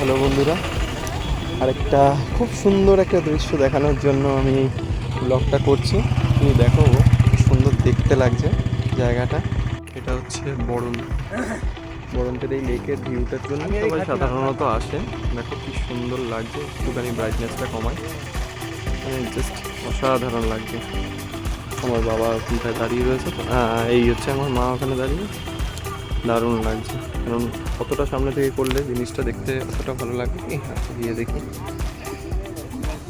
Hello বন্ধুরা, আরেকটা খুব সুন্দর একটা দৃশ্য দেখানোর জন্য আমি ব্লগটা করছি। তুমি দেখো খুব সুন্দর দেখতে লাগছে জায়গাটা। এটা হচ্ছে বরন্তের এই লেকের ভিউটার জন্য সবাই সাধারণত আসে। দেখো কি সুন্দর লাগছে, একটুখানি ব্রাইটনেসটা কমায়, মানে জাস্ট অসাধারণ লাগছে। আমার বাবা ওখানটায় দাঁড়িয়ে রয়েছে, এই হচ্ছে আমার মা ওখানে দাঁড়িয়ে। দারুণ লাগছে, কারণ কতটা সামনে থেকে করলে জিনিসটা দেখতে অতটা ভালো লাগবে। গিয়ে দেখি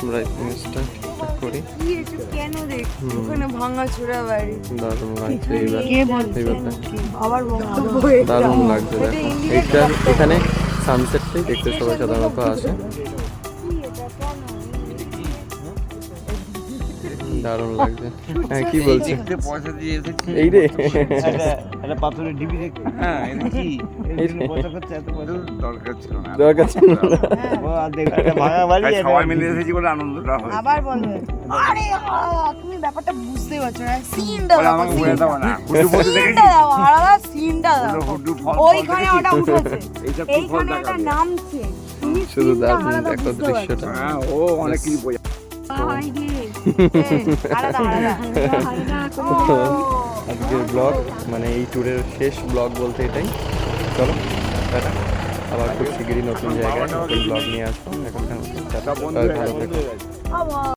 ব্রাইটনেসটা ঠিকঠাক করি। কেন দেখ ওখানে ভাঙা চূড়া বাড়ি দারুণ লাগছে দারুণ লাগছে। দেখো এখানে সানসেটটাই দেখতে সবাই সাধারণত আসে। দারুণ লাগছে। হ্যাঁ, কি বলছি, পয়সা দিয়ে এসেছি এই রে একটা পাথরের ঢিবি দেখতে। হ্যাঁ, এটা কি পয়সা খরচা, এত পয়সা দরকার ছিল না। দরকার ছিল না। ভাঙা বাড়ি, সবাই মিলে এসেছি বলে আনন্দটা হয়। আবার বলবে আরে তুমি ব্যাপারটা বুঝতে পারছো না। সিনটা দাও, আমাকে বলে দাও না, হুডু ফটো দেখেছি, সিনটা দাও, হারাদা সিনটা দাও। হুডু ফল ওইখানে ওটা উঠেছে, এইসব কি ফল এইখানে ওটা দেখাবে? নামছে। তুমি শুধু সিনটা দারুণ হারাদা দেখো বুঝতে পারছো। দৃশ্যটা। হ্যাঁ, ও অনেক কিছু বোঝা। হাই গে হারাদা হারাদা আজকের ব্লগ মানে এই ট্যুরের শেষ ব্লগ বলতে এটাই। চলো টাটা, আবার খুব শিগগিরই নতুন জায়গায় নতুন ব্লগ নিয়ে আসবো। এখনকার মতো টাটা, ভালো থেকো।